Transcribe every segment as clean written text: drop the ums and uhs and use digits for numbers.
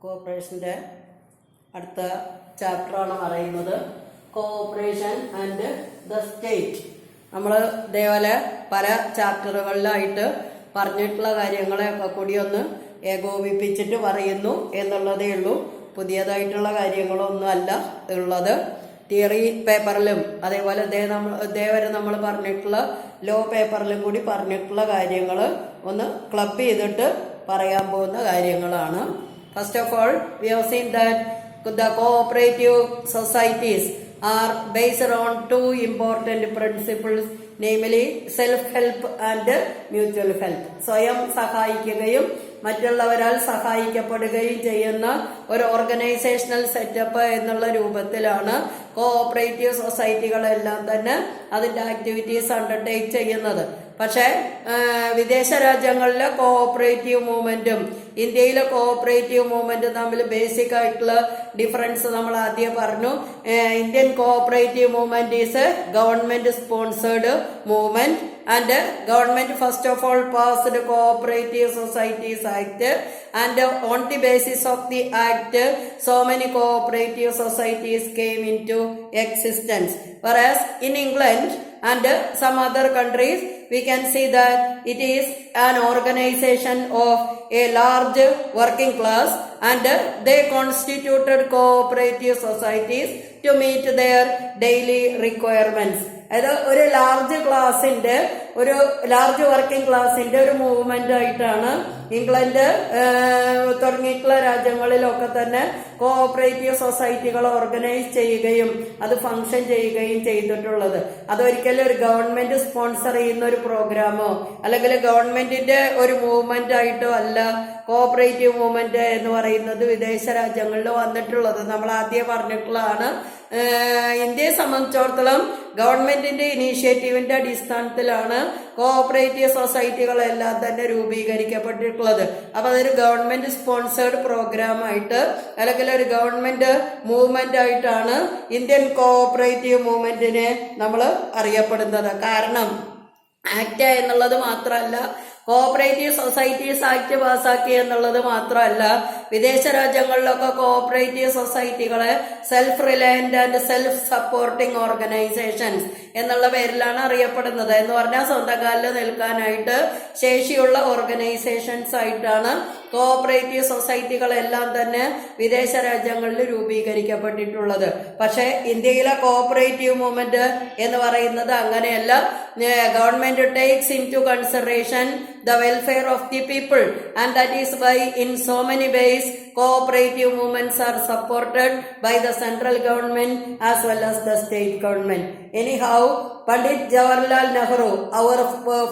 കോർപ്പറേഷൻ്റെ അടുത്ത ചാപ്റ്ററാണ് പറയുന്നത് കോഓപ്പറേഷൻ ആൻഡ് ദ സ്റ്റേറ്റ്. നമ്മൾ ഇതേപോലെ പല ചാപ്റ്ററുകളിലായിട്ട് പറഞ്ഞിട്ടുള്ള കാര്യങ്ങളെയൊക്കെ കൂടി ഒന്ന് ഏകോപിപ്പിച്ചിട്ട് പറയുന്നു എന്നുള്ളതേ ഉള്ളൂ. പുതിയതായിട്ടുള്ള കാര്യങ്ങളൊന്നും അല്ല ഉള്ളത്. തിയറി പേപ്പറിലും അതേപോലെ ഇതേവരെ നമ്മൾ പറഞ്ഞിട്ടുള്ള ലോ പേപ്പറിലും കൂടി പറഞ്ഞിട്ടുള്ള കാര്യങ്ങൾ ഒന്ന് ക്ലബ് ചെയ്തിട്ട് പറയാൻ പോകുന്ന കാര്യങ്ങളാണ്. First of all, we have seen that the cooperative societies are based on two important principles, namely self-help and mutual help. സ്വയം സഹായിക്കുകയും മറ്റുള്ളവരാൽ സഹായിക്കപ്പെടുകയും ചെയ്യുന്ന ഒരു ഓർഗനൈസേഷണൽ സെറ്റപ്പ് എന്നുള്ള രൂപത്തിലാണ് കോഓപ്പറേറ്റീവ് സൊസൈറ്റികളെല്ലാം തന്നെ അതിന്റെ ആക്ടിവിറ്റീസ് അണ്ടർടേക്ക് ചെയ്യുന്നത്. പക്ഷെ വിദേശ രാജ്യങ്ങളിലെ കോഓപ്പറേറ്റീവ് മൂവ്മെന്റും ഇന്ത്യയിലെ കോഓപ്പറേറ്റീവ് മൂവ്മെന്റും തമ്മിൽ ബേസിക് ആയിട്ടുള്ള ഡിഫറൻസ് നമ്മൾ ആദ്യം പറഞ്ഞു. Indian cooperative movement is government sponsored movement and government first of all passed Cooperative Societies Act, and on the basis of the act so many cooperative societies came into existence, whereas in England and some other countries we can see that it is an organization of a large working class and they constituted cooperative societies to meet their daily requirements. അതായത് ഒരു large working ക്ലാസിന്റെ ഒരു movement ആയിട്ടാണ് England തുടങ്ങിയിട്ടുള്ള രാജ്യങ്ങളിലൊക്കെ തന്നെ cooperative സൊസൈറ്റികൾ organise ചെയ്യുകയും അത് ഫംഗ്ഷൻ ചെയ്യുകയും ചെയ്തിട്ടുള്ളത്. അതൊരിക്കലും ഒരു ഗവൺമെന്റ് സ്പോൺസർ ചെയ്യുന്ന ഒരു പ്രോഗ്രാമോ അല്ലെങ്കിൽ ഗവൺമെന്റിന്റെ ഒരു മൂവ്മെന്റ് ആയിട്ടോ അല്ല കോഓപ്പറേറ്റീവ് മൂവ്മെന്റ് എന്ന് പറയുന്നത് വിദേശ രാജ്യങ്ങളിൽ വന്നിട്ടുള്ളത്. നമ്മൾ ആദ്യം പറഞ്ഞിട്ടുള്ളതാണ്. ഇന്ത്യയെ സംബന്ധിച്ചിടത്തോളം ഗവൺമെന്റിന്റെ ഇനീഷ്യേറ്റീവിന്റെ അടിസ്ഥാനത്തിലാണ് കോഓപ്പറേറ്റീവ് സൊസൈറ്റികളെല്ലാം തന്നെ രൂപീകരിക്കപ്പെട്ടിട്ടുള്ളത്. അപ്പൊ അതൊരു ഗവൺമെന്റ് സ്പോൺസേർഡ് പ്രോഗ്രാം ആയിട്ട് അല്ലെങ്കിൽ ഒരു ഗവൺമെന്റ് മൂവ്മെന്റ് ആയിട്ടാണ് ഇന്ത്യൻ കോഓപ്പറേറ്റീവ് മൂവ്മെന്റിനെ നമ്മൾ അറിയപ്പെടുന്നത്. കാരണം ആക്ട് എന്നുള്ളത് മാത്രമല്ല, കോഓപ്പറേറ്റീവ് സൊസൈറ്റീസ് ആക്ട് പാസ്സാക്കി എന്നുള്ളത് മാത്രമല്ല, വിദേശ രാജ്യങ്ങളിലൊക്കെ കോഓപ്പറേറ്റീവ് സൊസൈറ്റികളെ self reliant and self supporting organisations എന്നുള്ള പേരിലാണ് അറിയപ്പെടുന്നത്. എന്ന് പറഞ്ഞാൽ സ്വന്തം കാലിൽ നിൽക്കാനായിട്ട് ശേഷിയുള്ള ഓർഗനൈസേഷൻസ് ആയിട്ടാണ് കോഓപ്പറേറ്റീവ് സൊസൈറ്റികളെല്ലാം തന്നെ വിദേശ രാജ്യങ്ങളിൽ രൂപീകരിക്കപ്പെട്ടിട്ടുള്ളത്. പക്ഷെ ഇന്ത്യയിലെ കോഓപ്പറേറ്റീവ് മൂവ്മെന്റ് എന്ന് പറയുന്നത് അങ്ങനെയല്ല. Government takes into consideration the welfare of the people, and that is why in so many ways cooperative movements are supported by the central government as well as the state government. Anyhow, Pandit Jawaharlal Nehru, our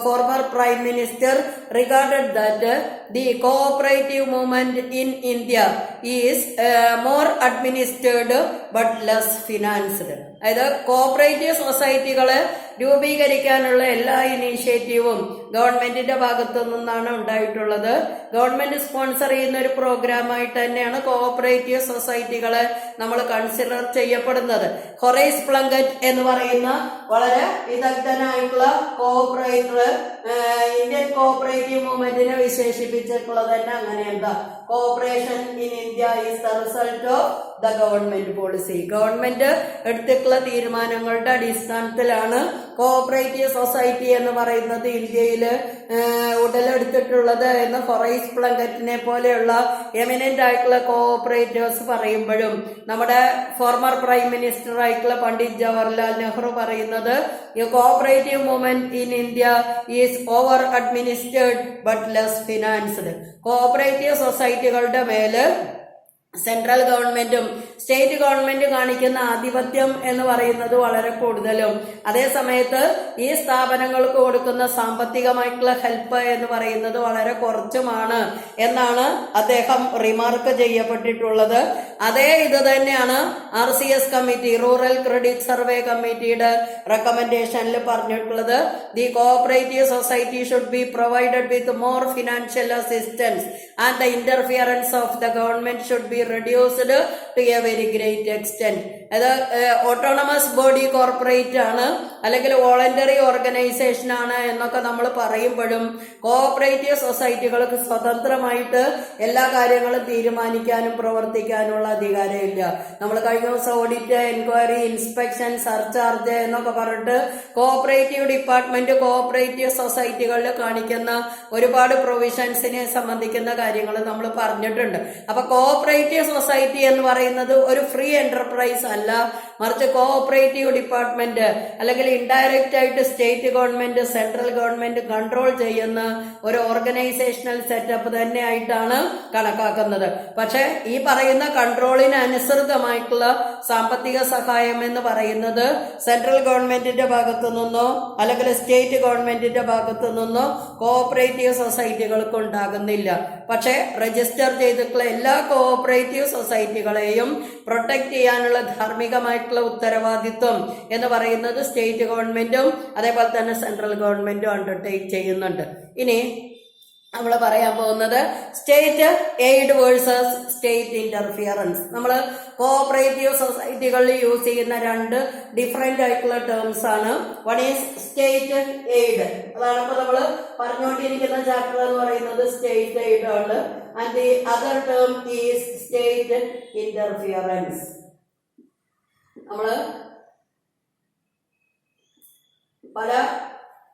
former prime minister, regarded that the cooperative movement in India is more administered but less financed. അതായത് cooperative സൊസൈറ്റികളെ രൂപീകരിക്കാനുള്ള എല്ലാ ഇനീഷ്യേറ്റീവും ഗവൺമെന്റിന്റെ ഭാഗത്തു നിന്നാണ് ഉണ്ടായിട്ടുള്ളത്. Government sponsor ചെയ്യുന്ന ഒരു പ്രോഗ്രാമായിട്ട് തന്നെയാണ് കോഓപ്പറേറ്റീവ് സൊസൈറ്റികളെ നമ്മൾ കൺസിഡർ ചെയ്യപ്പെടുന്നത്. ഹൊറൈസ് പ്ലങ്കറ്റ് എന്ന് പറയുന്ന വളരെ വിദഗ്ധനായിട്ടുള്ള കോഓപ്പറേറ്റർ ഇന്ത്യൻ കോഓപ്പറേറ്റീവ് മൂവ്മെന്റിനെ വിശേഷിപ്പിച്ചിട്ടുള്ളത് തന്നെ അങ്ങനെയുണ്ട്. Cooperation in India is the result of the government policy. Government എടുത്തിട്ടുള്ള തീരുമാനങ്ങളുടെ അടിസ്ഥാനത്തിലാണ് കോഓപ്പറേറ്റീവ് സൊസൈറ്റി എന്ന് പറയുന്നത് ഇന്ത്യയിൽ ഉടലെടുത്തിട്ടുള്ളത് എന്ന് ഹൊറൈസ് പ്ലങ്കറ്റിനെ പോലെയുള്ള എമിനന്റ് ആയിട്ടുള്ള കോഓപ്പറേറ്റേഴ്സ് പറയുമ്പോഴും നമ്മുടെ ഫോർമർ പ്രൈം മിനിസ്റ്റർ ആയിട്ടുള്ള പണ്ഡിറ്റ് ജവഹർലാൽ നെഹ്റു പറയുന്നത് cooperative movement in India is over administered but less financed. Cooperative സൊസൈറ്റികളുടെ മേല് സെൻട്രൽ ഗവൺമെന്റും സ്റ്റേറ്റ് ഗവൺമെന്റ് കാണിക്കുന്ന ആധിപത്യം എന്ന് പറയുന്നത് വളരെ കൂടുതലും, അതേ സമയത്ത് ഈ സ്ഥാപനങ്ങൾക്ക് കൊടുക്കുന്ന സാമ്പത്തികമായിട്ടുള്ള ഹെൽപ്പ് എന്ന് പറയുന്നത് വളരെ കുറച്ചുമാണ് എന്നാണ് അദ്ദേഹം റിമാർക്ക് ചെയ്യപ്പെട്ടിട്ടുള്ളത്. അതേ ഇത് തന്നെയാണ് RCS committee, rural credit survey കമ്മിറ്റിയുടെ റെക്കമെൻഡേഷനിൽ പറഞ്ഞിട്ടുള്ളത്. The cooperative society should be provided with more financial assistance and the interference of the government should be reduced to a very great extent. അത് ഓട്ടോണമസ് ബോഡി കോർപ്പറേറ്റ് ആണ് അല്ലെങ്കിൽ voluntary organisation ആണ് എന്നൊക്കെ നമ്മൾ പറയുമ്പോഴും cooperative സൊസൈറ്റികൾക്ക് സ്വതന്ത്രമായിട്ട് എല്ലാ കാര്യങ്ങളും തീരുമാനിക്കാനും പ്രവർത്തിക്കാനുള്ള അധികാരമില്ല. നമ്മൾ കഴിഞ്ഞ ദിവസം ഓഡിറ്റ്, എൻക്വയറി, ഇൻസ്പെക്ഷൻ, സർചാർജ് എന്നൊക്കെ പറഞ്ഞിട്ട് കോഓപ്പറേറ്റീവ് ഡിപ്പാർട്ട്മെന്റ് കോഓപ്പറേറ്റീവ് സൊസൈറ്റികളിൽ കാണിക്കുന്ന ഒരുപാട് പ്രൊവിഷൻസിനെ സംബന്ധിക്കുന്ന കാര്യങ്ങൾ നമ്മൾ പറഞ്ഞിട്ടുണ്ട്. അപ്പൊ കോഓപ്പറേറ്റീവ് സൊസൈറ്റി എന്ന് പറയുന്നത് ഒരു ഫ്രീ എന്റർപ്രൈസ് അല്ല, മറിച്ച് കോഓപ്പറേറ്റീവ് ഡിപ്പാർട്ട്മെന്റ് അല്ലെങ്കിൽ ഇൻഡയറക്റ്റ് ആയിട്ട് state government, central government control ചെയ്യുന്ന ഒരു ഓർഗനൈസേഷണൽ സെറ്റപ്പ് തന്നെയായിട്ടാണ് കണക്കാക്കുന്നത്. പക്ഷെ ഈ പറയുന്ന കൺട്രോളിന് അനുസൃതമായിട്ടുള്ള സാമ്പത്തിക സഹായം എന്ന് പറയുന്നത് സെൻട്രൽ ഗവൺമെന്റിന്റെ ഭാഗത്തു നിന്നോ അല്ലെങ്കിൽ സ്റ്റേറ്റ് ഗവൺമെന്റിന്റെ ഭാഗത്തു നിന്നോ കോഓപ്പറേറ്റീവ് സൊസൈറ്റികൾക്ക് ഉണ്ടാകുന്നില്ല. പക്ഷെ രജിസ്റ്റർ ചെയ്തിട്ടുള്ള എല്ലാ കോഓപ്പറേറ്റീവ് സൊസൈറ്റികളെയും പ്രൊട്ടക്ട് ചെയ്യാനുള്ള ധാർമ്മികമായിട്ടുള്ള ഉത്തരവാദിത്വം എന്ന് പറയുന്നത് സ്റ്റേറ്റ് ഗവൺമെന്റും അതേപോലെ തന്നെ സെൻട്രൽ ഗവൺമെന്റും അണ്ടർടേക്ക് ചെയ്യുന്നുണ്ട്. ഇനി നമ്മൾ പറയാൻ പോകുന്നത് state aid versus state interference. നമ്മൾ കോഓപ്പറേറ്റീവ് സൊസൈറ്റികളിൽ യൂസ് ചെയ്യുന്ന രണ്ട് ഡിഫറെന്റ് ആയിട്ടുള്ള ടേംസ് ആണ്. വൺ ഈസ് സ്റ്റേറ്റ് എയ്ഡ്, അതാണ് ഇപ്പൊ നമ്മൾ പറഞ്ഞുകൊണ്ടിരിക്കുന്ന ചാപ്റ്റർ എന്ന് പറയുന്നത് സ്റ്റേറ്റ് എയ്ഡ് ആണ്. And the other term is state interference. നമ്മള് പല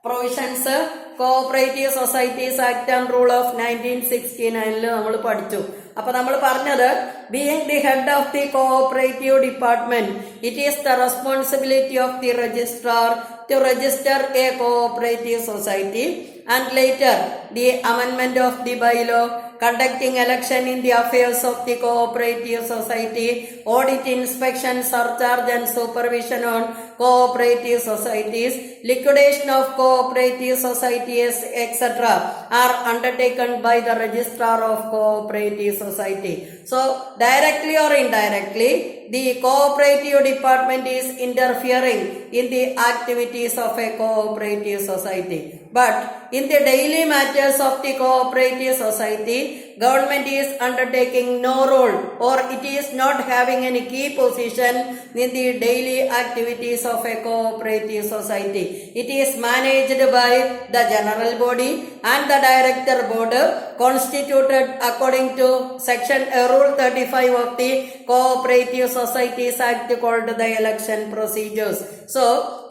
provisions cooperative societies act and rule of 1969 നമ്മൾ പഠിച്ചു. അപ്പൊ നമ്മൾ പറഞ്ഞത് being the head of the cooperative department it is the responsibility of the registrar to register a cooperative society, and later the amendment of the bylaw conducting election in the affairs of the cooperative society, audit, inspection, surcharge and supervision on cooperative societies, liquidation of cooperative societies, etc. are undertaken by the registrar of cooperative society. So directly or indirectly the cooperative department is interfering in the activities of a cooperative society. But in the daily matters of the cooperative society, government is undertaking no role or it is not having any key position in the daily activities of a cooperative society. It is managed by the general body and the director board constituted according to section rule 35 of the Cooperative Societies Act called the election procedures. So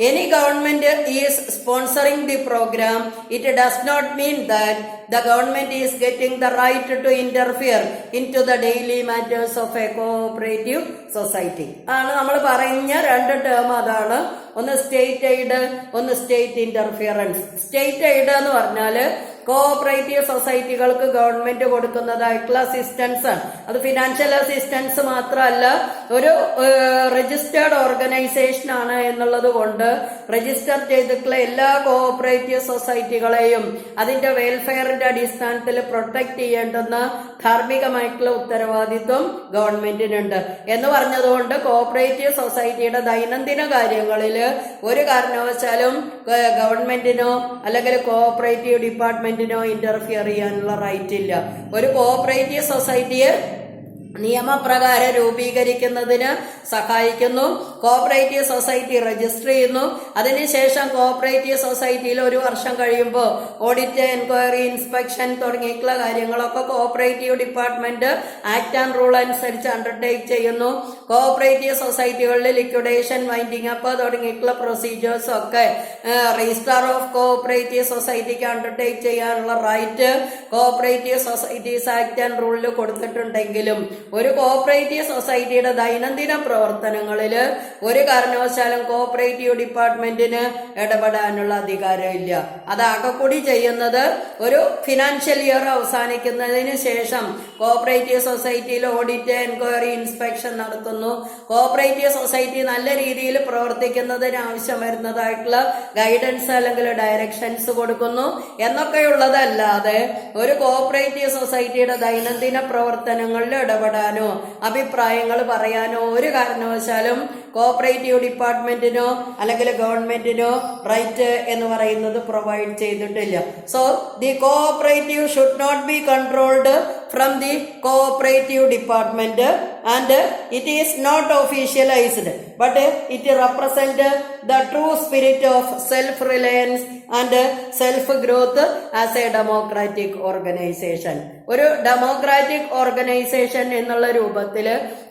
any government is sponsoring the program, it does not mean that the government is getting the right to interfere into the daily matters of a cooperative society. ആണ് നമ്മൾ പറഞ്ഞ രണ്ട് term. അതാണ് ഒന്ന് state aid, ഒന്ന് state interference. State aid എന്ന് പറഞ്ഞാല് cooperative സൊസൈറ്റികൾക്ക് government കൊടുക്കുന്നതായിട്ടുള്ള assistance ആണ്. അത് ഫിനാൻഷ്യൽ അസിസ്റ്റൻസ് മാത്രമല്ല, ഒരു രജിസ്റ്റേർഡ് ഓർഗനൈസേഷൻ ആണ് എന്നുള്ളത് കൊണ്ട് രജിസ്റ്റർ ചെയ്തിട്ടുള്ള എല്ലാ കോഓപ്പറേറ്റീവ് സൊസൈറ്റികളെയും അതിന്റെ വെൽഫെയറിന്റെ അടിസ്ഥാനത്തിൽ പ്രൊട്ടക്ട് ചെയ്യേണ്ടുന്ന ധാർമ്മികമായിട്ടുള്ള ഉത്തരവാദിത്വം ഗവൺമെന്റിനുണ്ട് എന്ന് പറഞ്ഞതുകൊണ്ട് കോഓപ്പറേറ്റീവ് സൊസൈറ്റിയുടെ ദൈനംദിന കാര്യങ്ങളിൽ ഒരു കാരണവശാലും ഗവൺമെന്റിനോ അല്ലെങ്കിൽ കോഓപ്പറേറ്റീവ് ഡിപ്പാർട്ട്മെന്റിനോ ഇന്റർഫിയർ ചെയ്യാനുള്ള റൈറ്റ് ഇല്ല. ഒരു കോഓപ്പറേറ്റീവ് സൊസൈറ്റിയെ നിയമപ്രകാരം രൂപീകരിക്കുന്നതിന് സഹായിക്കുന്നു. കോഓപ്പറേറ്റീവ് സൊസൈറ്റി രജിസ്റ്റർ ചെയ്യുന്നു. അതിനുശേഷം കോഓപ്പറേറ്റീവ് സൊസൈറ്റിയിൽ ഒരു വർഷം കഴിയുമ്പോൾ ഓഡിറ്റ്, എൻക്വയറി, ഇൻസ്പെക്ഷൻ തുടങ്ങിയിട്ടുള്ള കാര്യങ്ങളൊക്കെ cooperative department act and rule അനുസരിച്ച് അണ്ടർടേക്ക് ചെയ്യുന്നു. കോഓപ്പറേറ്റീവ് സൊസൈറ്റികളിൽ ലിക്വിഡേഷൻ, വൈൻഡിങ് അപ്പ് തുടങ്ങിയിട്ടുള്ള പ്രൊസീജിയേഴ്സ് ഒക്കെ രജിസ്ട്രാർ ഓഫ് കോഓപ്പറേറ്റീവ് സൊസൈറ്റിക്ക് അണ്ടർടേക്ക് ചെയ്യാനുള്ള right cooperative societies act and റൂളിൽ കൊടുത്തിട്ടുണ്ടെങ്കിലും ഒരു കോഓപ്പറേറ്റീവ് സൊസൈറ്റിയുടെ ദൈനംദിന പ്രവർത്തനങ്ങളിൽ ഒരു കാരണവശാലും കോഓപ്പറേറ്റീവ് ഡിപ്പാർട്ട്മെന്റിന് ഇടപെടാനുള്ള അധികാരമില്ല. അതാകെ കൂടി ചെയ്യുന്നത് ഒരു ഫിനാൻഷ്യൽ ഇയർ അവസാനിക്കുന്നതിന് ശേഷം കോഓപ്പറേറ്റീവ് സൊസൈറ്റിയിൽ ഓഡിറ്റ്, എൻക്വയറി, ഇൻസ്പെക്ഷൻ നടത്തുന്നു. കോഓപ്പറേറ്റീവ് സൊസൈറ്റി നല്ല രീതിയിൽ പ്രവർത്തിക്കുന്നതിന് ആവശ്യം വരുന്നതായിട്ടുള്ള ഗൈഡൻസ് അല്ലെങ്കിൽ ഡയറക്ഷൻസ് കൊടുക്കുന്നു എന്നൊക്കെയുള്ളതല്ലാതെ ഒരു കോഓപ്പറേറ്റീവ് സൊസൈറ്റിയുടെ ദൈനംദിന പ്രവർത്തനങ്ങളിൽ ഇടപെടാനോ അഭിപ്രായങ്ങൾ പറയാനോ ഒരു കാരണവശാലും കോഓപ്പറേറ്റീവ് ഡിപ്പാർട്ട്മെന്റിനോ അല്ലെങ്കിൽ ഗവൺമെന്റിനോ റൈറ്റ് എന്ന് പറയുന്നത് പ്രൊവൈഡ് ചെയ്തിട്ടില്ല. So the cooperative should not be controlled from the cooperative department and it is not officialized, but it represents the true spirit of self-reliance and self-growth as a democratic organization. ഒരു democratic organisation എന്നുള്ള രൂപത്തിൽ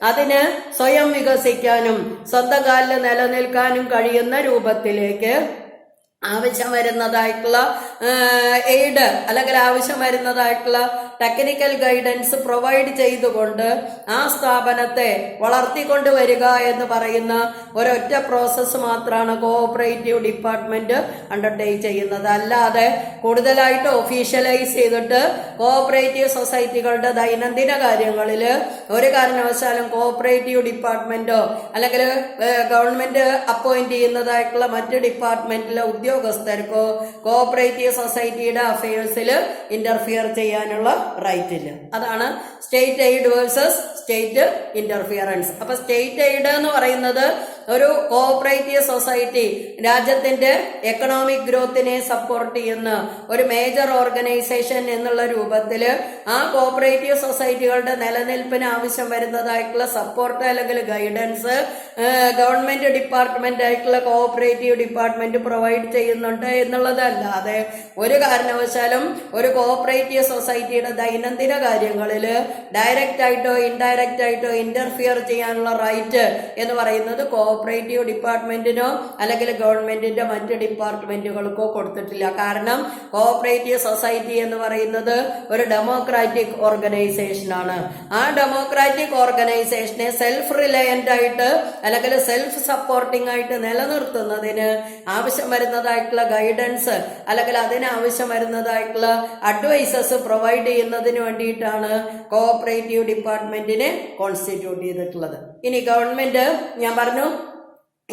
അതിന് സ്വയം വികസിക്കാനും സ്വന്തം കാലിൽ നിലനിൽക്കാനും കഴിയുന്ന രൂപത്തിലേക്ക് ആവശ്യം വരുന്നതായിട്ടുള്ള എയ്ഡ് അല്ലെങ്കിൽ ആവശ്യം വരുന്നതായിട്ടുള്ള ടെക്നിക്കൽ ഗൈഡൻസ് പ്രൊവൈഡ് ചെയ്തുകൊണ്ട് ആ സ്ഥാപനത്തെ വളർത്തിക്കൊണ്ടുവരിക എന്ന് പറയുന്ന ഒരൊറ്റ പ്രോസസ്സ് മാത്രമാണ് കോഓപ്പറേറ്റീവ് ഡിപ്പാർട്ട്മെന്റ് അണ്ടർടേക്ക് ചെയ്യുന്നത്. അല്ലാതെ കൂടുതലായിട്ട് ഒഫീഷ്യലൈസ് ചെയ്തിട്ട് കോഓപ്പറേറ്റീവ് സൊസൈറ്റികളുടെ ദൈനംദിന കാര്യങ്ങളിൽ ഒരു കാരണവശാലും കോഓപ്പറേറ്റീവ് ഡിപ്പാർട്ട്മെന്റോ അല്ലെങ്കിൽ ഗവൺമെന്റ് അപ്പോയിന്റ് ചെയ്യുന്നതായിട്ടുള്ള മറ്റ് ഡിപ്പാർട്ട്മെന്റിലെ ഉദ്യോഗസ്ഥർക്കോ കോഓപ്പറേറ്റീവ് സൊസൈറ്റിയുടെ അഫയേഴ്സിൽ ഇന്റർഫിയർ ചെയ്യാനുള്ള റൈറ്റ് ഇല്ല. അതാണ് state aid versus state interference. അപ്പൊ സ്റ്റേറ്റ് എയ്ഡ് എന്ന് പറയുന്നത് ഒരു കോഓപ്പറേറ്റീവ് സൊസൈറ്റി രാജ്യത്തിന്റെ എക്കണോമിക് ഗ്രോത്തിനെ സപ്പോർട്ട് ചെയ്യുന്ന ഒരു മേജർ ഓർഗനൈസേഷൻ എന്നുള്ള രൂപത്തിൽ ആ കോഓപ്പറേറ്റീവ് സൊസൈറ്റികളുടെ നിലനിൽപ്പിന് ആവശ്യം വരുന്നതായിട്ടുള്ള സപ്പോർട്ട് അല്ലെങ്കിൽ ഗൈഡൻസ് ഗവൺമെന്റ് ഡിപ്പാർട്ട്മെന്റ് ആയിട്ടുള്ള കോഓപ്പറേറ്റീവ് ഡിപ്പാർട്ട്മെന്റ് പ്രൊവൈഡ് ചെയ്യുന്നുണ്ട് എന്നുള്ളതല്ലാതെ ഒരു കാരണവശാലും ഒരു കോഓപ്പറേറ്റീവ് സൊസൈറ്റിയുടെ ദൈനംദിന കാര്യങ്ങളിൽ ഡയറക്റ്റ് ആയിട്ടോ ഇൻഡയറക്റ്റ് ആയിട്ടോ ഇന്റർഫിയർ ചെയ്യാനുള്ള റൈറ്റ് എന്ന് പറയുന്നത് കോഓപ്പറേറ്റീവ് ഡിപ്പാർട്ട്മെന്റിനോ അല്ലെങ്കിൽ ഗവൺമെന്റിന്റെ മറ്റ് ഡിപ്പാർട്ട്മെന്റുകൾക്കോ കൊടുത്തിട്ടില്ല. കാരണം കോഓപ്പറേറ്റീവ് സൊസൈറ്റി എന്ന് പറയുന്നത് ഒരു ഡെമോക്രാറ്റിക് ഓർഗനൈസേഷനാണ്. ആ ഡെമോക്രാറ്റിക് ഓർഗനൈസേഷനെ സെൽഫ് റിലയന്റ് ആയിട്ട് അല്ലെങ്കിൽ സെൽഫ് സപ്പോർട്ടിംഗ് ആയിട്ട് നിലനിർത്തുന്നതിന് ആവശ്യം വരുന്നതായിട്ടുള്ള ഗൈഡൻസ് അല്ലെങ്കിൽ അതിനാവശ്യം വരുന്നതായിട്ടുള്ള അഡ്വൈസസ് പ്രൊവൈഡ് ചെയ്യുന്നതിന് വേണ്ടിയിട്ടാണ് കോഓപ്പറേറ്റീവ് ഡിപ്പാർട്ട്മെന്റിനെ കോൺസ്റ്റിറ്റ്യൂട്ട് ചെയ്തിട്ടുള്ളത്. ഇനി ഗവൺമെന്റ് ഞാൻ പറഞ്ഞു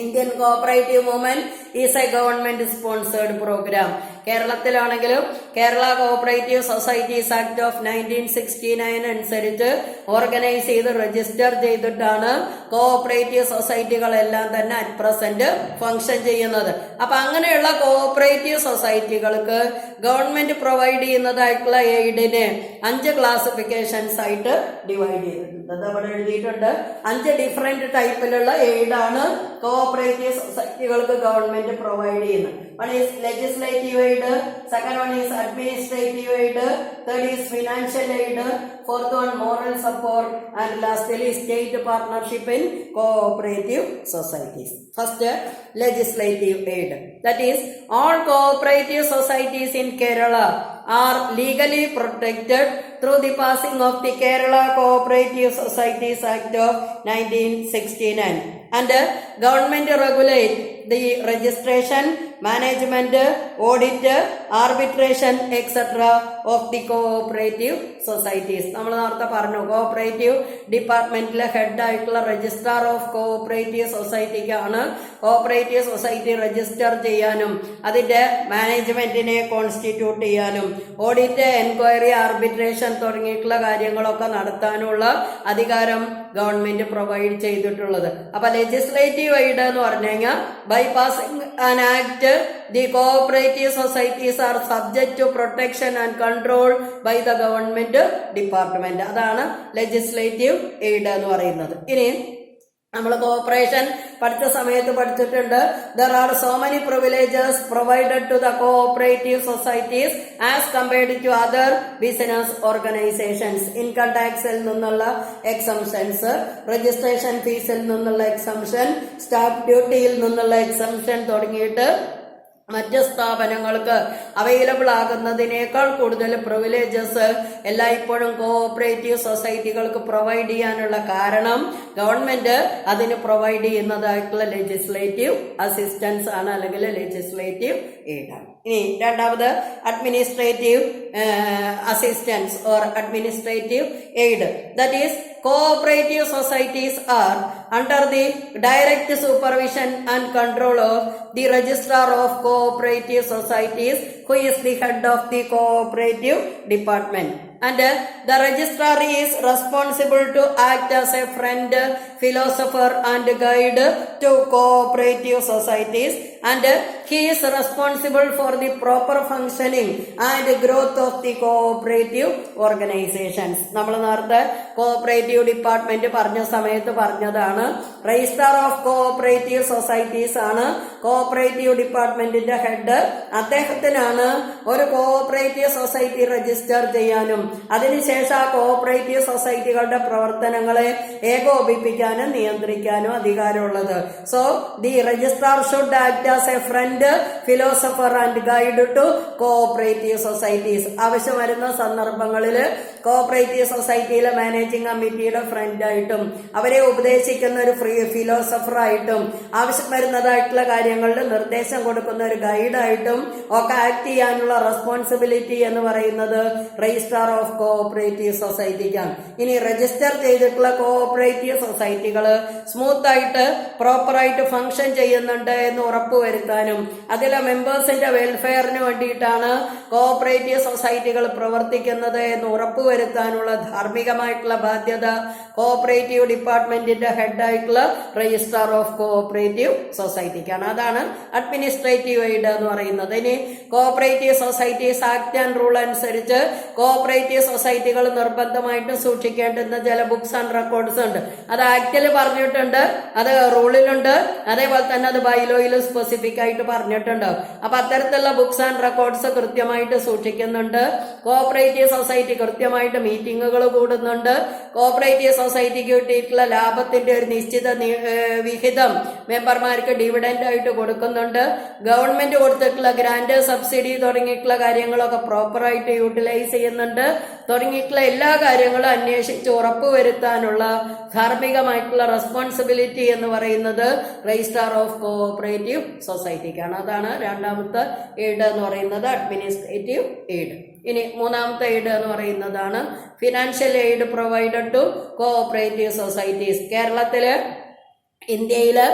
Indian cooperative movement is a government sponsored program. കേരളത്തിലാണെങ്കിലും Kerala cooperative societies act of 1969 അനുസരിച്ച് ഓർഗനൈസ് ചെയ്ത് രജിസ്റ്റർ ചെയ്തിട്ടാണ് കോഓപ്പറേറ്റീവ് സൊസൈറ്റികളെല്ലാം തന്നെ അറ്റ് പ്രസന്റ് ഫംഗ്ഷൻ ചെയ്യുന്നത്. അപ്പൊ അങ്ങനെയുള്ള കോഓപ്പറേറ്റീവ് സൊസൈറ്റികൾക്ക് ഗവൺമെന്റ് പ്രൊവൈഡ് ചെയ്യുന്നതായിട്ടുള്ള എയ്ഡിനെ 5 ക്ലാസിഫിക്കേഷൻസ് ആയിട്ട് ഡിവൈഡ് ചെയ്തിട്ടുണ്ട്. അത് അവിടെ എഴുതിയിട്ടുണ്ട്. 5 ഡിഫറെന്റ് ടൈപ്പിലുള്ള എയ്ഡാണ് കോഓപ്പറേറ്റീവ് സൊസൈറ്റികൾക്ക് ഗവൺമെന്റ് പ്രൊവൈഡ് ചെയ്യുന്നത്. One is legislative aid, second one is administrative aid, third is financial aid, fourth one moral support, and lastly state partnership in cooperative societies. First, legislative aid. That is, all cooperative societies in Kerala are legally protected through the passing of the Kerala Cooperative Societies Act of 1969. And government regulate the registration, management, audit, arbitration, etc. of the cooperative societies. നമ്മൾ നേരത്തെ പറഞ്ഞു cooperative ഡിപ്പാർട്ട്മെന്റിലെ head ആയിട്ടുള്ള registrar of cooperative സൊസൈറ്റിക്കാണ് cooperative society register ചെയ്യാനും അതിന്റെ മാനേജ്മെന്റിനെ constitute ചെയ്യാനും ഓഡിറ്റ്, എൻക്വയറി, ആർബിട്രേഷൻ തുടങ്ങിയിട്ടുള്ള കാര്യങ്ങളൊക്കെ നടത്താനുള്ള അധികാരം ഗവൺമെന്റ് പ്രൊവൈഡ് ചെയ്തിട്ടുള്ളത്. അപ്പൊ ലെജിസ്ലേറ്റീവ് എയ്ഡ് എന്ന് പറഞ്ഞു കഴിഞ്ഞാൽ by passing an act the cooperative societies are subject to protection and control by the government department. അതാണ് ലെജിസ്ലേറ്റീവ് എയ്ഡ് എന്ന് പറയുന്നത്. ഇനി നമ്മൾ കോഓപ്പറേഷൻ പഠിച്ച സമയത്ത് പഠിച്ചിട്ടുണ്ട്. There are so many privileges provided to the cooperative societies as compared to other business organizations. Income ടാക്സിൽ നിന്നുള്ള എക്സംഷൻസ്, രജിസ്ട്രേഷൻ ഫീസിൽ നിന്നുള്ള എക്സംഷൻ, സ്റ്റാമ്പ് ഡ്യൂട്ടിയിൽ നിന്നുള്ള എക്സംഷൻ തുടങ്ങിയിട്ട് മറ്റ് സ്ഥാപനങ്ങൾക്ക് അവൈലബിൾ ആകുന്നതിനേക്കാൾ കൂടുതൽ പ്രിവിലേജസ് എല്ലായ്പ്പോഴും കോഓപ്പറേറ്റീവ് സൊസൈറ്റികൾക്ക് പ്രൊവൈഡ് ചെയ്യാനുള്ള കാരണം ഗവൺമെന്റ് അതിന് പ്രൊവൈഡ് ചെയ്യുന്നതായിട്ടുള്ള ലെജിസ്ലേറ്റീവ് അസിസ്റ്റൻസ് ആണ് അല്ലെങ്കിൽ ലെജിസ്ലേറ്റീവ് എയ്ഡ് ആണ്. ഇനി രണ്ടാമത് administrative assistance or administrative aid. That is cooperative societies are under the direct supervision and control of the registrar of cooperative societies, who is the head of the cooperative department. And the registrar is responsible to act as a friend, philosopher and guide to cooperative societies, and he is responsible for the proper functioning and growth of the cooperative organizations. നമ്മൾ നേരത്തെ cooperative department പറഞ്ഞ സമയത്ത് പറഞ്ഞതാണ്. Registrar of cooperative societies ആണ് cooperative ഡിപ്പാർട്ട്മെന്റിന്റെ head. അദ്ദേഹത്തിനാണ് ഒരു cooperative society register ചെയ്യാനും അതിനുശേഷം ആ കോഓപ്പറേറ്റീവ് സൊസൈറ്റികളുടെ പ്രവർത്തനങ്ങളെ ഏകോപിപ്പിക്കാനും നിയന്ത്രിക്കാനും അധികാരമുള്ളത്. So the registrar should act as a friend, philosopher and guide to cooperative societies. ആവശ്യം വരുന്ന സന്ദർഭങ്ങളിൽ കോഓപ്പറേറ്റീവ് സൊസൈറ്റിയിലെ മാനേജിംഗ് കമ്മിറ്റിയുടെ ഫ്രണ്ടായിട്ടും അവരെ ഉപദേശിക്കുന്ന ഒരു ഫിലോസഫറായിട്ടും ആവശ്യം വരുന്നതായിട്ടുള്ള കാര്യങ്ങളിൽ നിർദ്ദേശം കൊടുക്കുന്ന ഒരു ഗൈഡായിട്ടും ഒക്കെ ആക്ട് ചെയ്യാനുള്ള റെസ്പോൺസിബിലിറ്റി എന്ന് പറയുന്നത് രജിസ്ട്രാർ ഓഫ് കോഓപ്പറേറ്റീവ് സൊസൈറ്റിക്കാണ്. ഇനി രജിസ്റ്റർ ചെയ്തിട്ടുള്ള കോഓപ്പറേറ്റീവ് സൊസൈറ്റികൾ സ്മൂത്ത് ആയിട്ട് പ്രോപ്പറായിട്ട് ഫംഗ്ഷൻ ചെയ്യുന്നുണ്ട് എന്ന് ഉറപ്പുവരുത്താനും അതിലെ മെമ്പേഴ്സിന്റെ വെൽഫെയറിന് വേണ്ടിയിട്ടാണ് കോഓപ്പറേറ്റീവ് സൊസൈറ്റികൾ പ്രവർത്തിക്കുന്നത് എന്ന് ഉറപ്പുവരുത്താനുള്ള ധാർമ്മികമായിട്ടുള്ള ബാധ്യത കോഓപ്പറേറ്റീവ് ഡിപ്പാർട്ട്മെന്റിന്റെ ഹെഡായിട്ടുള്ള രജിസ്ട്രാർ ഓഫ് കോഓപ്പറേറ്റീവ് സൊസൈറ്റിക്കാണ്. അതാണ് അഡ്മിനിസ്ട്രേറ്റീവ് എയ്ഡ് എന്ന് പറയുന്നത്. ഇനി cooperative societies act and rule അനുസരിച്ച് കോഓപ്പറേറ്റീവ് സൊസൈറ്റികൾ നിർബന്ധമായിട്ടും സൂക്ഷിക്കേണ്ടുന്ന ചില ബുക്സ് ആൻഡ് റെക്കോർഡ്സ് ഉണ്ട്. അത് ആക്ടിൽ പറഞ്ഞിട്ടുണ്ട്, അത് റൂളിലുണ്ട്, അതേപോലെ തന്നെ അത് ബൈലോയിൽ സ്പെസിഫിക് ആയിട്ട് പറഞ്ഞിട്ടുണ്ട്. അപ്പൊ അത്തരത്തിലുള്ള ബുക്സ് ആൻഡ് റെക്കോർഡ്സ് കൃത്യമായിട്ട് സൂക്ഷിക്കുന്നുണ്ട്. കോഓപ്പറേറ്റീവ് സൊസൈറ്റി കൃത്യമായിട്ട് മീറ്റിങ്ങുകൾ കൂടുന്നുണ്ട്. കോഓപ്പറേറ്റീവ് സൊസൈറ്റിക്ക് കിട്ടിയിട്ടുള്ള ലാഭത്തിന്റെ ഒരു നിശ്ചിത വിഹിതം മെമ്പർമാർക്ക് ഡിവിഡൻഡ് ആയിട്ട് കൊടുക്കുന്നുണ്ട്. ഗവൺമെന്റ് കൊടുത്തിട്ടുള്ള ഗ്രാന്റ്, സബ്സിഡി തുടങ്ങിയിട്ടുള്ള കാര്യങ്ങളൊക്കെ പ്രോപ്പറായിട്ട് യൂട്ടിലൈസ് ചെയ്യുന്നുണ്ട്. തുടങ്ങിയിട്ടുള്ള എല്ലാ കാര്യങ്ങളും അന്വേഷിച്ച് ഉറപ്പുവരുത്താനുള്ള ധാർമ്മികമായിട്ടുള്ള റെസ്പോൺസിബിലിറ്റി എന്ന് പറയുന്നത് രജിസ്ട്രാർ ഓഫ് കോഓപ്പറേറ്റീവ് സൊസൈറ്റിക്കാണ്. അതാണ് രണ്ടാമത്തെ എയ്ഡ് എന്ന് പറയുന്നത്, അഡ്മിനിസ്ട്രേറ്റീവ് എയ്ഡ്. ഇനി മൂന്നാമത്തെ എയ്ഡ് എന്ന് പറയുന്നതാണ് financial aid provided to cooperative societies. കേരളത്തില്, ഇന്ത്യയില്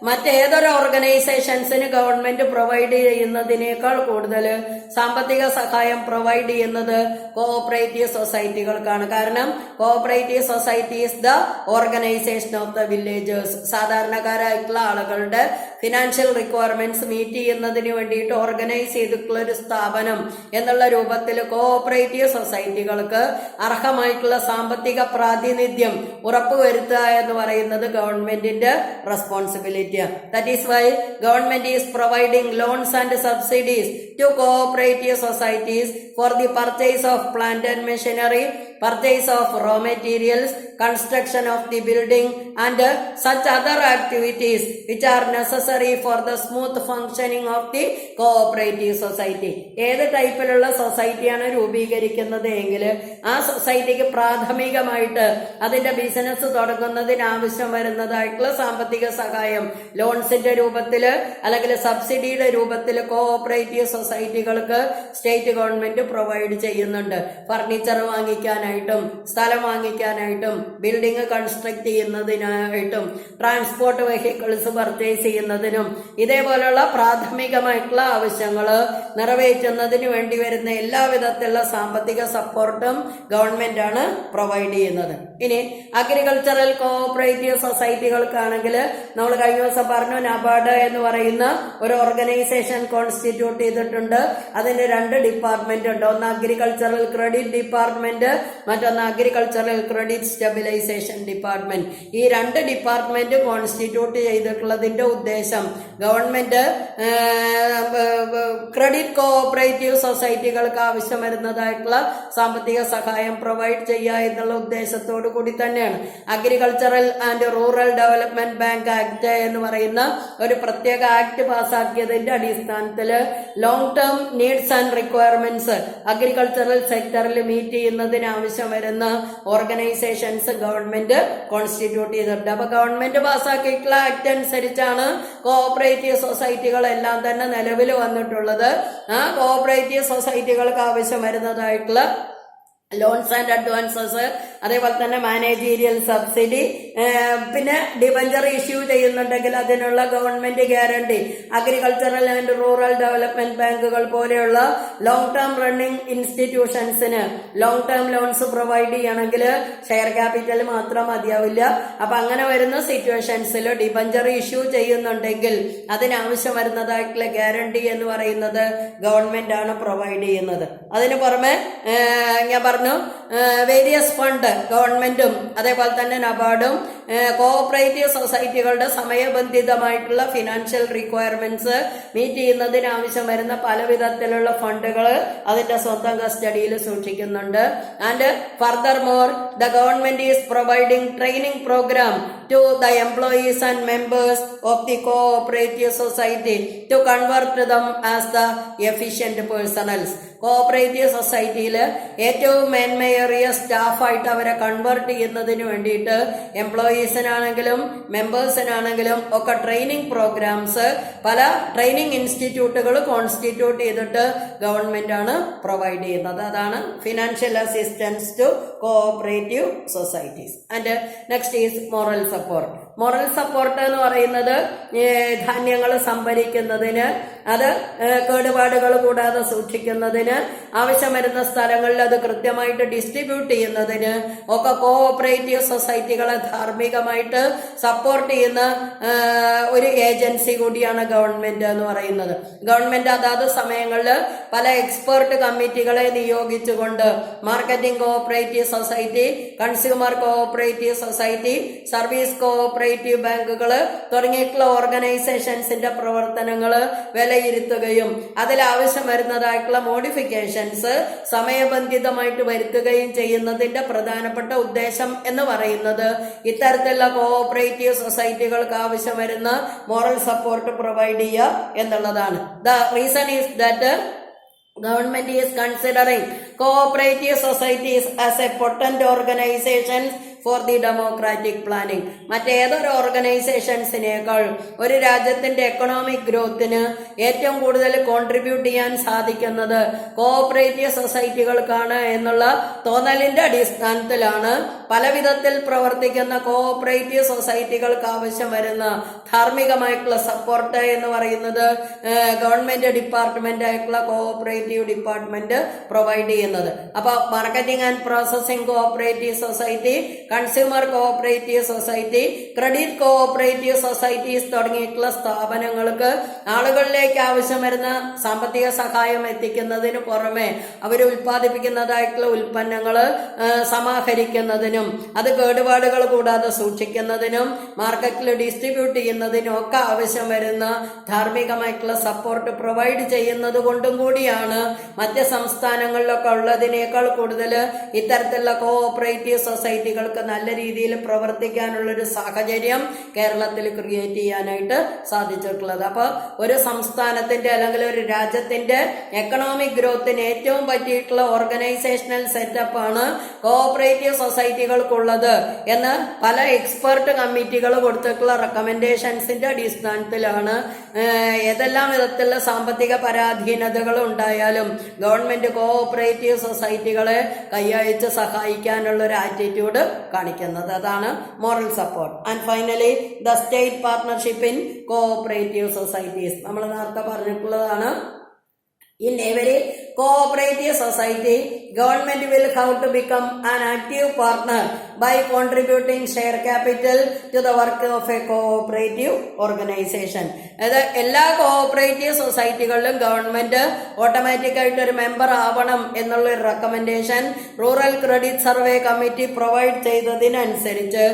മറ്റേതൊരു ഓർഗനൈസേഷൻസിന് ഗവൺമെന്റ് പ്രൊവൈഡ് ചെയ്യുന്നതിനേക്കാൾ കൂടുതൽ സാമ്പത്തിക സഹായം പ്രൊവൈഡ് ചെയ്യുന്നത് കോഓപ്പറേറ്റീവ് സൊസൈറ്റികൾക്കാണ്. കാരണം cooperative society is the organisation of the villagers. സാധാരണക്കാരായിട്ടുള്ള ആളുകളുടെ ഫിനാൻഷ്യൽ റിക്വയർമെന്റ്സ് മീറ്റ് ചെയ്യുന്നതിന് വേണ്ടിയിട്ട് ഓർഗനൈസ് ചെയ്തിട്ടുള്ള ഒരു സ്ഥാപനം എന്നുള്ള രൂപത്തിൽ കോഓപ്പറേറ്റീവ് സൊസൈറ്റികൾക്ക് അർഹമായിട്ടുള്ള സാമ്പത്തിക പ്രാതിനിധ്യം ഉറപ്പുവരുത്തുക എന്ന് പറയുന്നത് ഗവൺമെന്റിന്റെ responsibility. That is why government is providing loans and subsidies to cooperative societies for the purchase of plant and machinery, purchase of raw materials, construction of the building and such other activities which are necessary for the smooth functioning of the cooperative society. ഏത് ടൈപ്പിലുള്ള സൊസൈറ്റിയാണ് രൂപീകരിക്കുന്നത് എങ്കിൽ ആ സൊസൈറ്റിക്ക് പ്രാഥമികമായിട്ട് അതിന്റെ business തുടങ്ങുന്നതിന് ആവശ്യം വരുന്നതായിട്ടുള്ള സാമ്പത്തിക സഹായം ലോൺസിന്റെ രൂപത്തില് അല്ലെങ്കിൽ സബ്സിഡിയുടെ രൂപത്തിൽ കോഓപ്പറേറ്റീവ് സൊസൈറ്റികൾക്ക് സ്റ്റേറ്റ് ഗവൺമെന്റ് പ്രൊവൈഡ് ചെയ്യുന്നുണ്ട്. ഫർണിച്ചർ വാങ്ങിക്കാനായിട്ടും സ്ഥലം വാങ്ങിക്കാനായിട്ടും ബിൽഡിംഗ് കൺസ്ട്രക്ട് ചെയ്യുന്നതിനായിട്ടും ട്രാൻസ്പോർട്ട് വെഹിക്കിൾസ് പർച്ചേസ് ചെയ്യുന്നതിനും ഇതേപോലുള്ള പ്രാഥമികമായിട്ടുള്ള ആവശ്യങ്ങൾ നിറവേറ്റുന്നതിന് വേണ്ടി വരുന്ന എല്ലാവിധത്തിലുള്ള സാമ്പത്തിക സപ്പോർട്ടും ഗവൺമെന്റ് ആണ് പ്രൊവൈഡ് ചെയ്യുന്നത്. ഇനി അഗ്രികൾച്ചറൽ കോഓപ്പറേറ്റീവ് സൊസൈറ്റികൾക്കാണെങ്കിൽ നമ്മൾ കഴിഞ്ഞ ദിവസം പറഞ്ഞു, നബാർഡ് എന്ന് പറയുന്ന ഒരു ഓർഗനൈസേഷൻ കോൺസ്റ്റിറ്റ്യൂട്ട് ചെയ്തിട്ടുണ്ട്. അതിന് 2 ഡിപ്പാർട്ട്മെന്റ് ഉണ്ട്. ഒന്ന് അഗ്രികൾച്ചറൽ ക്രെഡിറ്റ് ഡിപ്പാർട്ട്മെന്റ്, മറ്റൊന്ന് അഗ്രികൾച്ചറൽ ക്രെഡിറ്റ് സ്റ്റെബിലൈസേഷൻ ഡിപ്പാർട്ട്മെന്റ്. ഈ 2 ഡിപ്പാർട്ട്മെന്റ് കോൺസ്റ്റിറ്റ്യൂട്ട് ചെയ്തിട്ടുള്ളതിന്റെ ഉദ്ദേശം ഗവൺമെന്റ് ക്രെഡിറ്റ് കോഓപ്പറേറ്റീവ് സൊസൈറ്റികൾക്ക് ആവശ്യം വരുന്നതായിട്ടുള്ള സാമ്പത്തിക സഹായം പ്രൊവൈഡ് ചെയ്യുക എന്നുള്ള ഉദ്ദേശത്തോടു കൂടി തന്നെയാണ്. Agricultural and rural development bank act എന്ന് പറയുന്ന ഒരു പ്രത്യേക ആക്ട് പാസാക്കിയതിന്റെ അടിസ്ഥാനത്തിൽ long term needs and requirements agricultural സെക്ടറിൽ മീറ്റ് ചെയ്യുന്നതിന് ആവശ്യം വരുന്ന ഓർഗനൈസേഷൻസ് ഗവൺമെന്റ് കോൺസ്റ്റിറ്റ്യൂട്ട് ചെയ്തിട്ടുണ്ട്. അപ്പൊ ഗവൺമെന്റ് പാസാക്കിയിട്ടുള്ള ആക്ട് അനുസരിച്ചാണ് കോഓപ്പറേറ്റീവ് സൊസൈറ്റികളെല്ലാം തന്നെ നിലവിൽ വന്നിട്ടുള്ളത്. ആ കോഓപ്പറേറ്റീവ് സൊസൈറ്റികൾക്ക് ആവശ്യം വരുന്നതായിട്ടുള്ള ലോൺസ് ആൻഡ് അഡ്വാൻസസ് അതേപോലെ തന്നെ മാനേജീരിയൽ സബ്സിഡി, പിന്നെ ഡിബഞ്ചർ ഇഷ്യൂ ചെയ്യുന്നുണ്ടെങ്കിൽ അതിനുള്ള government guarantee, agricultural and rural development ബാങ്കുകൾ പോലെയുള്ള ലോങ് ടേം റണ്ണിംഗ് ഇൻസ്റ്റിറ്റ്യൂഷൻസിന് ലോങ് ടേം ലോൺസ് പ്രൊവൈഡ് ചെയ്യണമെങ്കിൽ ഷെയർ ക്യാപിറ്റൽ മാത്രം മതിയാവില്ല. അപ്പൊ അങ്ങനെ വരുന്ന സിറ്റുവേഷൻസിൽ ഡിബഞ്ചർ ഇഷ്യൂ ചെയ്യുന്നുണ്ടെങ്കിൽ അതിനാവശ്യം വരുന്നതായിട്ടുള്ള ഗ്യാരണ്ടി എന്ന് പറയുന്നത് ഗവൺമെന്റ് ആണ് പ്രൊവൈഡ് ചെയ്യുന്നത്. അതിന് പുറമെ ഞാൻ പറഞ്ഞു വേരിയസ് ഫണ്ട് ഗവൺമെന്റും അതേപോലെ തന്നെ നബാർഡും കോഓപ്പറേറ്റീവ് സൊസൈറ്റികളുടെ സമയബന്ധിതമായിട്ടുള്ള ഫിനാൻഷ്യൽ റിക്വയർമെന്റ്സ് മീറ്റ് ചെയ്യുന്നതിന് ആവശ്യം വരുന്ന പല വിധത്തിലുള്ള ഫണ്ടുകൾ അതിന്റെ സ്വന്തം കസ്റ്റഡിയിൽ സൂക്ഷിക്കുന്നുണ്ട്. And further more the government is providing training program to the employees and members of the cooperative society to convert them as the efficient personnels. Cooperative സൊസൈറ്റിയിൽ ഏറ്റവും മേന്മയേറിയ സ്റ്റാഫായിട്ട് അവരെ കൺവേർട്ട് ചെയ്യുന്നതിന് വേണ്ടിയിട്ട് എംപ്ലോയീസിനാണെങ്കിലും മെമ്പേഴ്സിനാണെങ്കിലും ഒക്കെ ട്രെയിനിങ് പ്രോഗ്രാംസ് പല ട്രെയിനിങ് ഇൻസ്റ്റിറ്റ്യൂട്ടുകൾ കോൺസ്റ്റിറ്റ്യൂട്ട് ചെയ്തിട്ട് ഗവൺമെന്റ് ആണ് പ്രൊവൈഡ് ചെയ്യുന്നത്. അതാണ് financial assistance to cooperative societies. And next is moral support. Moral support എന്ന് പറയുന്നത് ധാന്യങ്ങൾ സംഭരിക്കുന്നതിന്, അത് കേടുപാടുകൾ കൂടാതെ സൂക്ഷിക്കുന്നതിന്, ആവശ്യം വരുന്ന സ്ഥലങ്ങളിൽ അത് കൃത്യമായിട്ട് ഡിസ്ട്രിബ്യൂട്ട് ചെയ്യുന്നതിന് ഒക്കെ കോഓപ്പറേറ്റീവ് സൊസൈറ്റികളെ ധാർമ്മികമായിട്ട് സപ്പോർട്ട് ചെയ്യുന്ന ഒരു ഏജൻസി കൂടിയാണ് ഗവൺമെന്റ് എന്ന് പറയുന്നത്. ഗവൺമെന്റ് അതാത് സമയങ്ങളിൽ പല എക്സ്പെർട്ട് കമ്മിറ്റികളെ നിയോഗിച്ചുകൊണ്ട് marketing cooperative society, consumer cooperative society, service cooperative ബാങ്കുകൾ തുടങ്ങിയിട്ടുള്ള ഓർഗനൈസേഷൻസിന്റെ പ്രവർത്തനങ്ങൾ വിലയിരുത്തുകയും അതിലാവശ്യം വരുന്നതായിട്ടുള്ള മോഡിഫിക്കേഷൻസ് സമയബന്ധിതമായിട്ട് വരുത്തുകയും ചെയ്യുന്നതിന്റെ പ്രധാനപ്പെട്ട ഉദ്ദേശം എന്ന് പറയുന്നത് ഇത്തരത്തിലുള്ള കോഓപ്പറേറ്റീവ് സൊസൈറ്റികൾക്ക് ആവശ്യം വരുന്ന മോറൽ സപ്പോർട്ട് പ്രൊവൈഡ് ചെയ്യുക എന്നുള്ളതാണ്. The reason is that government is considering cooperative societies as a potent organization for the democratic planning. മറ്റേതൊരു ഓർഗനൈസേഷൻസിനേക്കാൾ ഒരു രാജ്യത്തിന്റെ എക്കണോമിക് ഗ്രോത്തിന് ഏറ്റവും കൂടുതൽ കോൺട്രിബ്യൂട്ട് ചെയ്യാൻ സാധിക്കുന്നത് കോഓപ്പറേറ്റീവ് സൊസൈറ്റികൾക്കാണ് എന്നുള്ള തോന്നലിന്റെ അടിസ്ഥാനത്തിലാണ് പല വിധത്തിൽ പ്രവർത്തിക്കുന്ന കോഓപ്പറേറ്റീവ് സൊസൈറ്റികൾക്ക് ആവശ്യം വരുന്ന ധാർമ്മികമായിട്ടുള്ള സപ്പോർട്ട് എന്ന് പറയുന്നത് ഗവൺമെന്റ് ഡിപ്പാർട്ട്മെന്റ് ആയിട്ടുള്ള കോഓപ്പറേറ്റീവ് ഡിപ്പാർട്ട്മെന്റ് പ്രൊവൈഡ് ചെയ്യുന്നത്. അപ്പൊ marketing and processing cooperative society, consumer cooperative society, credit cooperative societies തുടങ്ങിയിട്ടുള്ള സ്ഥാപനങ്ങൾക്ക് ആളുകളിലേക്ക് ആവശ്യം വരുന്ന സാമ്പത്തിക സഹായം എത്തിക്കുന്നതിന് പുറമെ അവർ ഉൽപ്പാദിപ്പിക്കുന്നതായിട്ടുള്ള ഉൽപ്പന്നങ്ങൾ സമാഹരിക്കുന്നതിനും അത് കേടുപാടുകൾ കൂടാതെ സൂക്ഷിക്കുന്നതിനും മാർക്കറ്റിൽ ഡിസ്ട്രിബ്യൂട്ട് ചെയ്യുന്നതിനും ഒക്കെ ആവശ്യം വരുന്ന ധാർമ്മികമായിട്ടുള്ള സപ്പോർട്ട് പ്രൊവൈഡ് ചെയ്യുന്നത് കൊണ്ടും കൂടിയാണ് മറ്റ് സംസ്ഥാനങ്ങളിലൊക്കെ ഉള്ളതിനേക്കാൾ കൂടുതൽ ഇത്തരത്തിലുള്ള കോഓപ്പറേറ്റീവ് സൊസൈറ്റികൾക്ക് നല്ല രീതിയിൽ പ്രവർത്തിക്കാനുള്ളൊരു സാഹചര്യം കേരളത്തിൽ ക്രിയേറ്റ് ചെയ്യാനായിട്ട് സാധിച്ചിട്ടുള്ളത്. അപ്പോൾ ഒരു സംസ്ഥാനത്തിന്റെ അല്ലെങ്കിൽ ഒരു രാജ്യത്തിന്റെ എക്കണോമിക് ഗ്രോത്തിന് ഏറ്റവും പറ്റിയിട്ടുള്ള ഓർഗനൈസേഷണൽ സെറ്റപ്പാണ് കോഓപ്പറേറ്റീവ് സൊസൈറ്റികൾക്കുള്ളത് എന്ന് പല എക്സ്പെർട്ട് കമ്മിറ്റികൾ കൊടുത്തിട്ടുള്ള റെക്കമെൻഡേഷൻസിന്റെ അടിസ്ഥാനത്തിലാണ് ഏതെല്ലാം വിധത്തിലുള്ള സാമ്പത്തിക പരാധീനതകൾ ഉണ്ടായാലും ഗവൺമെന്റ് കോഓപ്പറേറ്റീവ് സൊസൈറ്റികളെ കൈയഴിച്ച് സഹായിക്കാനുള്ള ഒരു ആറ്റിറ്റ്യൂഡ് കാണിക്കുന്നത്. അതാണ് moral support. And finally the state partnership in cooperative societies. നമ്മൾ നേരത്തെ പറഞ്ഞിട്ടുള്ളതാണ്. In every cooperative society, government will have to become an active partner by contributing share capital to the work of a cooperative organization. അതായത് എല്ലാ cooperative സൊസൈറ്റികളിലും government automatic ആയിട്ട് ഒരു member ആവണം എന്നുള്ള ഒരു recommendation rural credit survey committee provide ചെയ്തതിനനുസരിച്ച്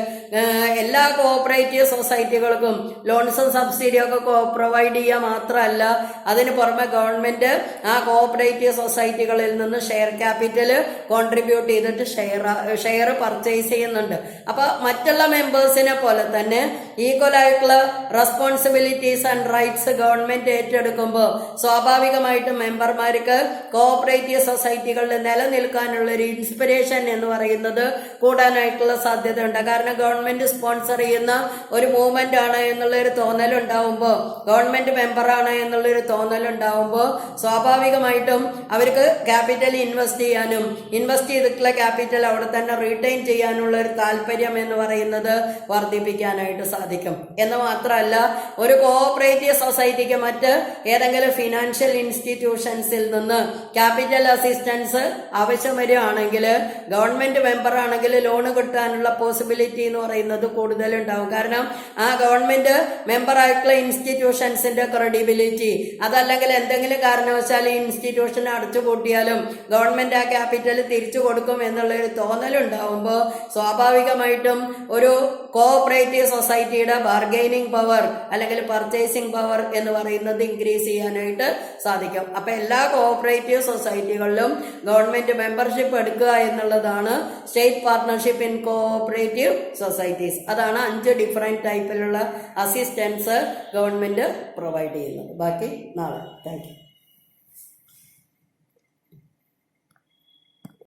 എല്ലാ cooperative സൊസൈറ്റികൾക്കും ലോൺസും സബ്സിഡിയും ഒക്കെ പ്രൊവൈഡ് ചെയ്യുക മാത്രമല്ല, അതിന് പുറമെ ഗവൺമെന്റ് ആ കോഓപ്പറേറ്റീവ് സൊസൈറ്റികളിൽ നിന്ന് ഷെയർ ക്യാപിറ്റൽ കോൺട്രിബ്യൂട്ട് ചെയ്തിട്ട് ഷെയർ പർച്ചേസ് ചെയ്യുന്നുണ്ട്. അപ്പൊ മറ്റുള്ള മെമ്പേഴ്സിനെ പോലെ തന്നെ ഈക്വൽ ആയിട്ടുള്ള റെസ്പോൺസിബിലിറ്റീസ് ആൻഡ് റൈറ്റ്സ് ഗവൺമെന്റ് ഏറ്റെടുക്കുമ്പോൾ സ്വാഭാവികമായിട്ടും മെമ്പർമാർക്ക് കോഓപ്പറേറ്റീവ് സൊസൈറ്റികളിൽ നിലനിൽക്കാനുള്ള ഒരു ഇൻസ്പിറേഷൻ എന്ന് പറയുന്നത് കൂടാനായിട്ടുള്ള സാധ്യത ഉണ്ട്. കാരണം ഗവൺമെന്റ് സ്പോൺസർ ചെയ്യുന്ന ഒരു മൂവ്മെന്റ് ആണ് എന്നുള്ള ഒരു തോന്നലുണ്ടാവുമ്പോൾ, ഗവൺമെന്റ് മെമ്പറാണ് എന്നുള്ളൊരു തോന്നലുണ്ടാവുമ്പോൾ സ്വാഭാവികമായിട്ടും അവർക്ക് ക്യാപിറ്റൽ ഇൻവെസ്റ്റ് ചെയ്യാനും ഇൻവെസ്റ്റ് ചെയ്തിട്ടുള്ള ക്യാപിറ്റൽ അവിടെ തന്നെ റീറ്റെയിൻ ചെയ്യാനുള്ള ഒരു താല്പര്യം എന്ന് പറയുന്നത് വർദ്ധിപ്പിക്കാനായിട്ട് സാധിക്കും. എന്ന് മാത്രമല്ല, ഒരു കോഓപ്പറേറ്റീവ് സൊസൈറ്റിക്ക് മറ്റ് ഏതെങ്കിലും ഫിനാൻഷ്യൽ ഇൻസ്റ്റിറ്റ്യൂഷൻസിൽ നിന്ന് ക്യാപിറ്റൽ അസിസ്റ്റൻസ് ആവശ്യം വരികയാണെങ്കിൽ ഗവൺമെന്റ് മെമ്പർ ആണെങ്കിൽ ലോണ് കിട്ടാനുള്ള പോസിബിലിറ്റി എന്ന് പറയുന്നത് കൂടുതലുണ്ടാവും. കാരണം ആ ഗവൺമെന്റ് മെമ്പർ ആയിട്ടുള്ള ഇൻസ്റ്റിറ്റ്യൂഷൻസിന്റെ ക്രെഡിബിലിറ്റി, അതല്ലെങ്കിൽ എന്തെങ്കിലും കാരണവശാൽ ഈ ഇൻസ്റ്റിറ്റ്യൂഷൻ അടച്ചുപൂട്ടിയാലും ഗവൺമെന്റ് ആ ക്യാപിറ്റൽ തിരിച്ചു കൊടുക്കും എന്നുള്ളൊരു തോന്നലുണ്ടാവുമ്പോൾ സ്വാഭാവികമായിട്ടും ഒരു കോഓപ്പറേറ്റീവ് സൊസൈറ്റിയുടെ ബാർഗൈനിങ് പവർ അല്ലെങ്കിൽ പർച്ചേസിംഗ് പവർ എന്ന് പറയുന്നത് ഇൻക്രീസ് ചെയ്യാനായിട്ട് സാധിക്കും. അപ്പൊ എല്ലാ കോഓപ്പറേറ്റീവ് സൊസൈറ്റികളിലും ഗവൺമെന്റ് മെമ്പർഷിപ്പ് എടുക്കുക എന്നുള്ളതാണ് state partnership in cooperative societies. അതാണ് 5 ഡിഫറെന്റ് ടൈപ്പിലുള്ള അസിസ്റ്റൻസ് ഗവൺമെന്റ് പ്രൊവൈഡ് ചെയ്യുന്നത്. ബാക്കി നാളെ. Thank you.